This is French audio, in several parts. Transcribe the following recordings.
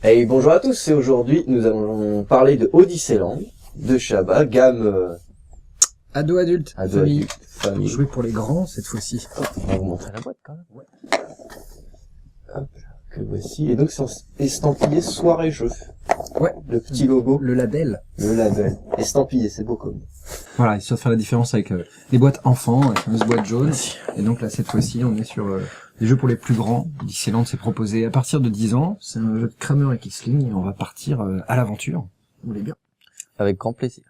Hey, bonjour à tous, et aujourd'hui nous allons parler de Odysseyland, de Shabba, gamme Ado adulte, ado famille. adulte, famille. Jouer pour les grands cette fois-ci. On va vous montrer la boîte quand même. Ouais. Hop, que voici, et donc c'est estampillé soirée-jeu. Ouais. Le petit logo, Le label. le label, estampillé, c'est beau comme. Voilà, histoire de faire la différence avec les boîtes enfants, la fameuse boîte jaune. Et donc là, cette fois-ci, on est sur des jeux pour les plus grands. Odysseyland s'est proposé à partir de 10 ans. C'est un jeu de Kramer et Kissling et on va partir à l'aventure. Vous voulez bien? Avec grand plaisir.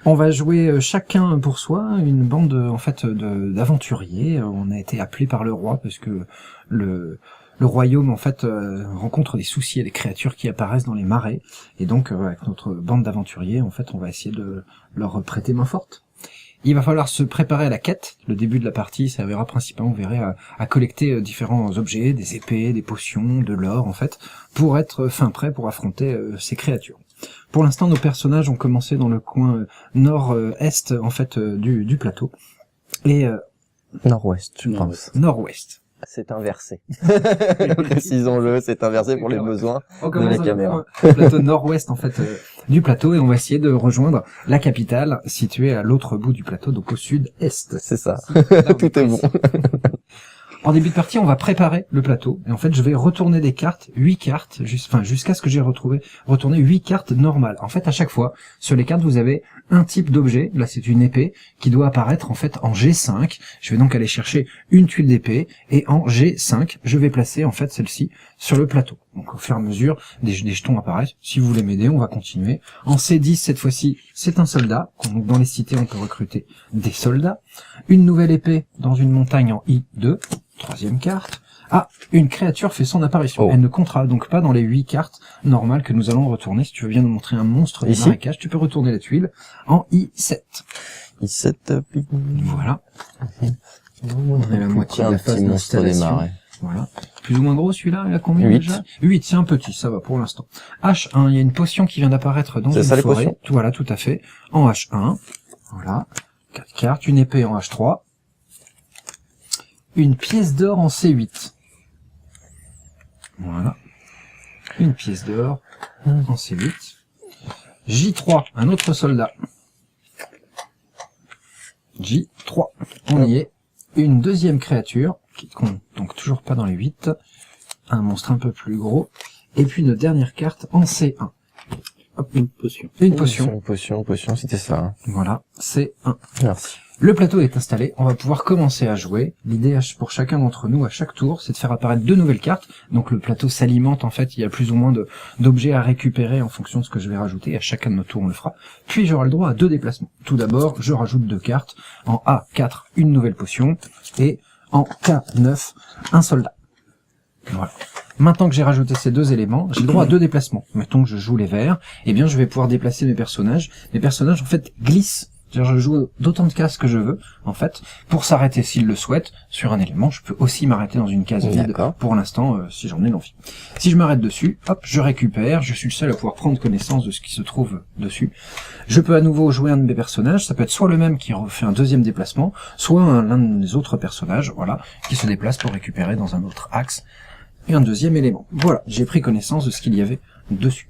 On va jouer chacun pour soi, une bande en fait d'aventuriers. On a été appelé par le roi parce que le royaume en fait rencontre des soucis et des créatures qui apparaissent dans les marais. Et donc avec notre bande d'aventuriers, en fait, on va essayer de leur prêter main forte. Il va falloir se préparer à la quête. Le début de la partie servira principalement, vous verrez, à collecter différents objets, des épées, des potions, de l'or en fait, pour être fin prêt pour affronter ces créatures. Pour l'instant, nos personnages ont commencé dans le coin nord-est en fait du plateau et Nord-ouest, je pense. nord-ouest. C'est inversé. Précisons-le, c'est inversé pour les besoins On de la commence caméra. au plateau nord-ouest en fait du plateau et on va essayer de rejoindre la capitale située à l'autre bout du plateau, donc au sud-est. C'est ça. Là, on Tout est bon. En début de partie, on va préparer le plateau et en fait, je vais retourner des cartes, 8 cartes, jusqu'à ce que j'ai retourné 8 cartes normales. En fait, à chaque fois, sur les cartes, vous avez un type d'objet. Là, c'est une épée qui doit apparaître en fait en G5. Je vais donc aller chercher une tuile d'épée et en G5, je vais placer en fait celle-ci sur le plateau. Donc au fur et à mesure, des jetons apparaissent. Si vous voulez m'aider, on va continuer. En C10, cette fois-ci, c'est un soldat. Donc dans les cités, on peut recruter des soldats. Une nouvelle épée dans une montagne en I2. Troisième carte. Ah, une créature fait son apparition. Oh. Elle ne comptera donc pas dans les 8 cartes normales que nous allons retourner. Si tu veux bien nous montrer un monstre du Ici marécage, tu peux retourner la tuile en I7. I7, Voilà. On est à la moitié de un la phase petit monstre des d'installation. marais. Voilà. Plus ou moins gros celui-là, il a combien 8. déjà 8, c'est un petit, ça va pour l'instant. H1, il y a une potion qui vient d'apparaître dans C'est une ça, les forêt. potions Voilà, tout à fait. En H1. Voilà. 4 cartes, une épée en H3. Une pièce d'or en C8. Voilà. Une pièce d'or en C8. J3, un autre soldat. J3, on y est. Une deuxième créature, qui compte donc toujours pas dans les 8. Un monstre un peu plus gros. Et puis une dernière carte en C1. Hop, une potion. Une potion. Une potion, c'était ça. Hein. Voilà, C1. Merci. Le plateau est installé, on va pouvoir commencer à jouer. L'idée pour chacun d'entre nous, à chaque tour, c'est de faire apparaître 2 nouvelles cartes. Donc le plateau s'alimente, en fait, il y a plus ou moins d'objets à récupérer en fonction de ce que je vais rajouter. À chacun de nos tours, on le fera. Puis j'aurai le droit à 2 déplacements. Tout d'abord, je rajoute 2 cartes. En A4, une nouvelle potion. Et en K9, un soldat. Voilà. Maintenant que j'ai rajouté ces 2 éléments, j'ai le droit à 2 déplacements. Mettons que je joue les verts, eh bien je vais pouvoir déplacer mes personnages. Mes personnages, en fait, glissent. C'est-à-dire, je joue d'autant de cases que je veux, en fait, pour s'arrêter s'il le souhaite sur un élément. Je peux aussi m'arrêter dans une case vide, pour l'instant, si j'en ai l'envie. Si je m'arrête dessus, hop, je récupère, je suis le seul à pouvoir prendre connaissance de ce qui se trouve dessus. Je peux à nouveau jouer un de mes personnages, ça peut être soit le même qui refait un deuxième déplacement, soit l'un des autres personnages, voilà, qui se déplace pour récupérer dans un autre axe et un deuxième élément. Voilà, j'ai pris connaissance de ce qu'il y avait dessus.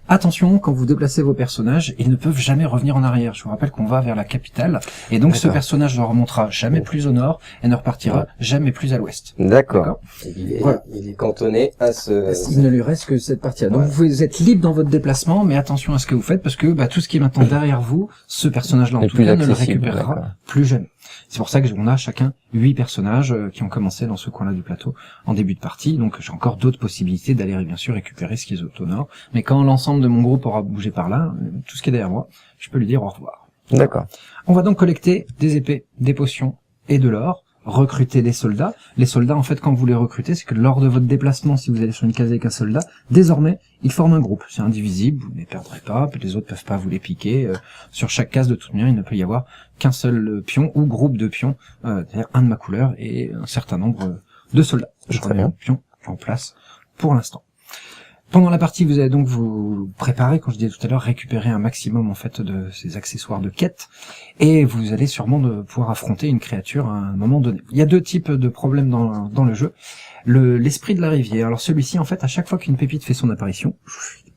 Attention, quand vous déplacez vos personnages, ils ne peuvent jamais revenir en arrière. Je vous rappelle qu'on va vers la capitale, et donc ce personnage ne remontera jamais plus au nord, et ne repartira jamais plus à l'ouest. D'accord. Il est cantonné à Il ne lui reste que cette partie-là. Donc vous êtes libre dans votre déplacement, mais attention à ce que vous faites, parce que tout ce qui est maintenant derrière vous, ce personnage-là en tout cas ne le récupérera plus jamais. C'est pour ça que on a chacun 8 personnages qui ont commencé dans ce coin-là du plateau en début de partie, donc j'ai encore d'autres possibilités d'aller bien sûr récupérer ce qui est au nord, mais quand l'ensemble de mon groupe aura bougé par là, tout ce qui est derrière moi, je peux lui dire au revoir. D'accord. On va donc collecter des épées, des potions et de l'or, recruter des soldats. Les soldats, en fait, quand vous les recrutez, c'est que lors de votre déplacement, si vous allez sur une case avec un soldat, désormais, ils forment un groupe. C'est indivisible, vous ne les perdrez pas, les autres peuvent pas vous les piquer. Sur chaque case, de toute manière, il ne peut y avoir qu'un seul pion ou groupe de pions, c'est-à-dire un de ma couleur et un certain nombre de soldats. Je remets un pion en place pour l'instant. Pendant la partie, vous allez donc vous préparer, comme je disais tout à l'heure, récupérer un maximum en fait de ces accessoires de quête, et vous allez sûrement pouvoir affronter une créature à un moment donné. Il y a deux types de problèmes dans le jeu. L'esprit de la rivière. Alors celui-ci, en fait, à chaque fois qu'une pépite fait son apparition,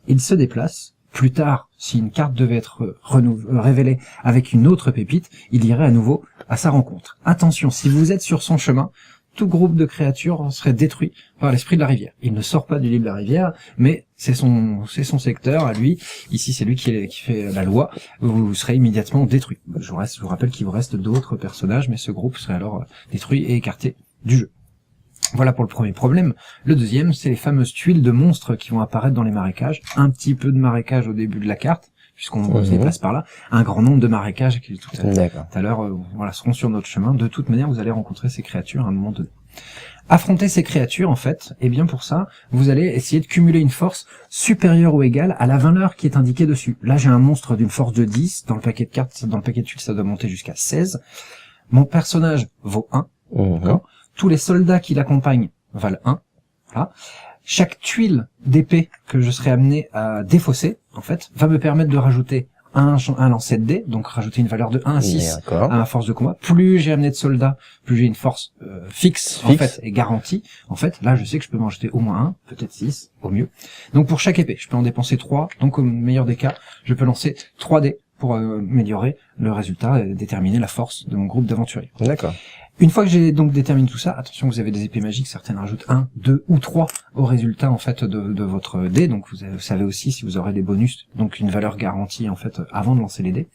il se déplace. Plus tard, si une carte devait être révélée avec une autre pépite, il irait à nouveau à sa rencontre. Attention, si vous êtes sur son chemin, tout groupe de créatures serait détruit par l'esprit de la rivière. Il ne sort pas du livre de la rivière, mais c'est son secteur à lui. Ici, c'est lui qui fait la loi. Vous serez immédiatement détruit. Je vous rappelle qu'il vous reste d'autres personnages, mais ce groupe serait alors détruit et écarté du jeu. Voilà pour le premier problème. Le deuxième, c'est les fameuses tuiles de monstres qui vont apparaître dans les marécages. Un petit peu de marécage au début de la carte, puisqu'on se déplace par là. Un grand nombre de marécages qui tout à l'heure seront sur notre chemin. De toute manière, vous allez rencontrer ces créatures à un moment donné. Affronter ces créatures, en fait, et bien pour ça, vous allez essayer de cumuler une force supérieure ou égale à la valeur qui est indiquée dessus. Là, j'ai un monstre d'une force de 10. Dans le paquet de cartes, dans le paquet de tuiles, ça doit monter jusqu'à 16. Mon personnage vaut 1. D'accord. Tous les soldats qui l'accompagnent valent 1. Voilà. Chaque tuile d'épée que je serai amené à défausser, en fait, va me permettre de rajouter un lancer de dés, donc rajouter une valeur de 1 à 6 à ma force de combat. Plus j'ai amené de soldats, plus j'ai une force fixe, en fait, et garantie. En fait, là, je sais que je peux m'en jeter au moins 1, peut-être 6, au mieux. Donc pour chaque épée, je peux en dépenser 3. Donc au meilleur des cas, je peux lancer 3 dés pour améliorer le résultat et déterminer la force de mon groupe d'aventuriers. D'accord. Une fois que j'ai donc déterminé tout ça, attention, vous avez des épées magiques, certaines rajoutent 1, 2 ou 3 au résultat en fait de votre dé, donc vous savez aussi si vous aurez des bonus, donc une valeur garantie en fait avant de lancer les dés.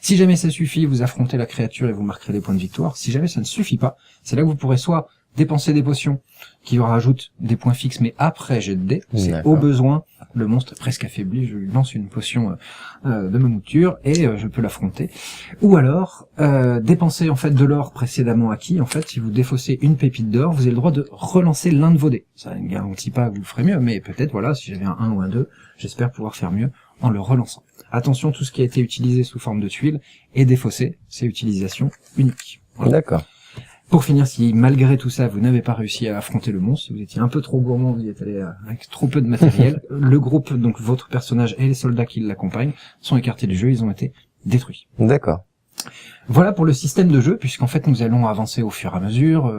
Si jamais ça suffit, vous affrontez la créature et vous marquerez des points de victoire. Si jamais ça ne suffit pas, c'est là que vous pourrez soit dépenser des potions qui vous rajoutent des points fixes, mais après jet de dés, c'est au besoin, le monstre est presque affaibli, je lui lance une potion de ma mouture et je peux l'affronter. Ou alors, dépenser en fait de l'or précédemment acquis, en fait, si vous défaussez une pépite d'or, vous avez le droit de relancer l'un de vos dés. Ça ne garantit pas que vous ferez mieux, mais peut-être, voilà, si j'avais un 1 ou un 2, j'espère pouvoir faire mieux en le relançant. Attention, tout ce qui a été utilisé sous forme de tuiles est défaussé, c'est utilisation unique. Voilà. D'accord. Pour finir, si malgré tout ça, vous n'avez pas réussi à affronter le monstre, si vous étiez un peu trop gourmand, vous y êtes allé avec trop peu de matériel, le groupe, donc votre personnage et les soldats qui l'accompagnent, sont écartés du jeu, ils ont été détruits. D'accord. Voilà pour le système de jeu, puisqu'en fait nous allons avancer au fur et à mesure,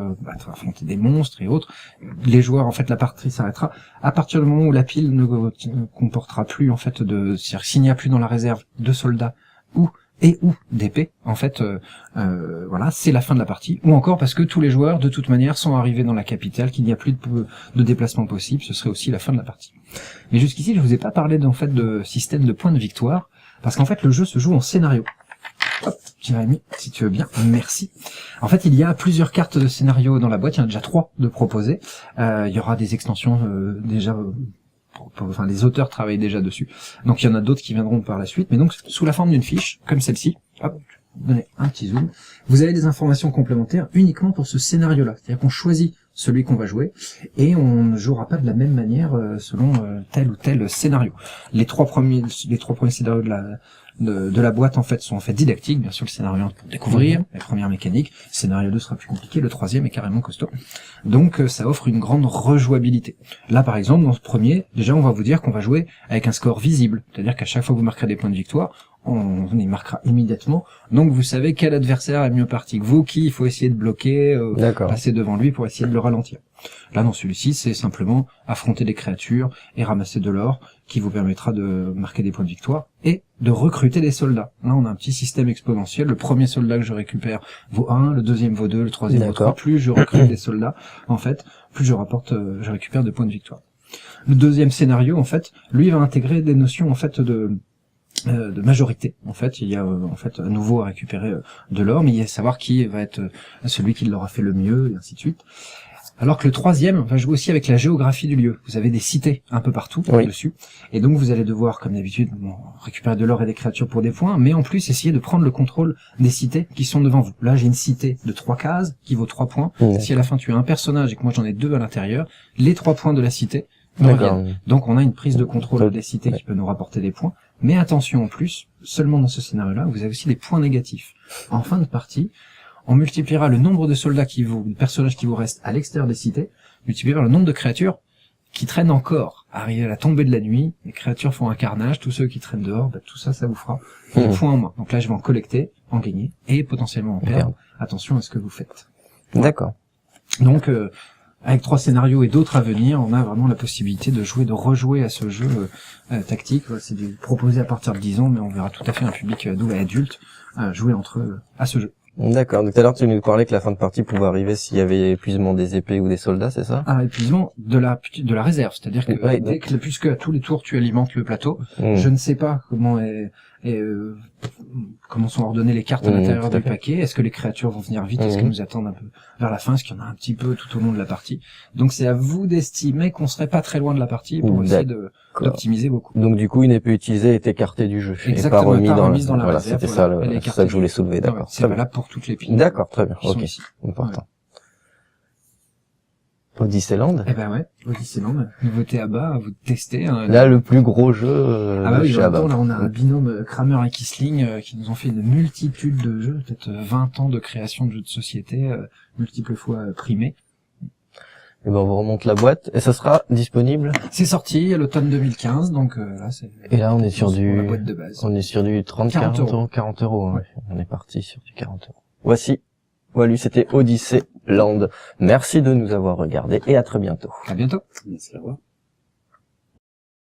affronter des monstres et autres. Les joueurs, en fait, la partie s'arrêtera à partir du moment où la pile ne comportera plus, en fait, c'est-à-dire s'il n'y a plus dans la réserve de soldats ou d'épée, en fait, voilà, c'est la fin de la partie. Ou encore parce que tous les joueurs, de toute manière, sont arrivés dans la capitale, qu'il n'y a plus de déplacement possible, ce serait aussi la fin de la partie. Mais jusqu'ici, je vous ai pas parlé de système de points de victoire, parce qu'en fait, le jeu se joue en scénario. Hop, Jérémy, si tu veux bien, merci. En fait, il y a plusieurs cartes de scénario dans la boîte, il y en a déjà 3 de proposées. Il y aura des extensions déjà... Enfin, les auteurs travaillent déjà dessus. Donc il y en a d'autres qui viendront par la suite, mais donc sous la forme d'une fiche, comme celle-ci. Hop, donnez un petit zoom. Vous avez des informations complémentaires uniquement pour ce scénario-là. C'est-à-dire qu'on choisit celui qu'on va jouer, et on ne jouera pas de la même manière selon tel ou tel scénario. Les trois premiers scénarios de la boîte en fait sont en fait didactiques, bien sûr le scénario 1 pour découvrir les premières mécaniques, le scénario 2 sera plus compliqué, le troisième est carrément costaud. Donc ça offre une grande rejouabilité. Là par exemple dans ce premier, déjà on va vous dire qu'on va jouer avec un score visible, c'est-à-dire qu'à chaque fois que vous marquerez des points de victoire, on y marquera immédiatement, donc vous savez quel adversaire est mieux parti que vous, qui il faut essayer de bloquer, passer devant lui pour essayer de le ralentir. Là dans celui-ci c'est simplement affronter des créatures et ramasser de l'or qui vous permettra de marquer des points de victoire et de recruter des soldats. Là on a un petit système exponentiel, le premier soldat que je récupère vaut 1, le deuxième vaut 2, le troisième vaut 3, plus je recrute des soldats en fait, plus je récupère de points de victoire. Le deuxième scénario en fait, lui va intégrer des notions en fait de majorité. En fait, il y a en fait à nouveau à récupérer de l'or, mais il y a à savoir qui va être celui qui l'aura fait le mieux, et ainsi de suite. Alors que le troisième va jouer aussi avec la géographie du lieu. Vous avez des cités un peu partout dessus, et donc vous allez devoir, comme d'habitude, récupérer de l'or et des créatures pour des points, mais en plus essayer de prendre le contrôle des cités qui sont devant vous. Là, j'ai une cité de 3 cases qui vaut 3 points. Si à la fin tu as un personnage et que moi j'en ai 2 à l'intérieur, les 3 points de la cité me reviennent. Donc on a une prise de contrôle des cités qui peut nous rapporter des points. Mais attention en plus, seulement dans ce scénario-là, vous avez aussi des points négatifs. En fin de partie, on multipliera le nombre de soldats de personnages qui vous restent à l'extérieur des cités, multiplié par le nombre de créatures qui traînent encore arriver à la tombée de la nuit, les créatures font un carnage, tous ceux qui traînent dehors, bah, tout ça, ça vous fera des points en moins. Donc là, je vais en collecter, en gagner, et potentiellement en perdre. Attention à ce que vous faites. D'accord. Donc, avec 3 scénarios et d'autres à venir, on a vraiment la possibilité de jouer, de rejouer à ce jeu tactique. C'est proposé à partir de 10 ans, mais on verra tout à fait un public ado et adulte jouer entre eux à ce jeu. D'accord. Donc tout à l'heure, tu nous parlais que la fin de partie pouvait arriver s'il y avait épuisement des épées ou des soldats, c'est ça? Ah, épuisement de la réserve, c'est-à-dire que Ouais, dès que, puisque à tous les tours tu alimentes le plateau, Mmh. je ne sais pas comment sont ordonnées les cartes à l'intérieur tout à du fait. paquet. Est-ce que les créatures vont venir vite? Est-ce qu'elles nous attendent un peu vers la fin? Est-ce qu'il y en a un petit peu tout au long de la partie? Donc c'est à vous d'estimer qu'on serait pas très loin de la partie pour essayer d'optimiser vos coups. Donc du coup, une épée utilisée est écartée du jeu. Exactement, et pas remis pas dans remise dans la voilà, réserve, c'était voilà, ça, elle est c'est écartée ça que je voulais du jeu. soulever, d'accord. Ouais, c'est Très bien. valable pour toutes les piles. D'accord, très bien. qui sont Ok. ici. Important. Odysseyland. Eh ben ouais, Odysseyland, nouveauté à bas, à vous de tester. Là, le plus gros jeu Ah bah de oui, chez en même temps, Abba. là, on a un binôme Kramer et Kissling qui nous ont fait une multitude de jeux, peut-être 20 ans de création de jeux de société, multiples fois primés. Et ben, on vous remonte la boîte et ça sera disponible. C'est sorti à l'automne 2015, donc là, c'est... Et là, on est sur pour du, la boîte de base. on est sur du 30, 40 40 euros, 40 euros. Hein. On est parti sur du 40 euros. Voilà, c'était Odysseyland. Merci de nous avoir regardés et à très bientôt. À bientôt. Merci, au revoir.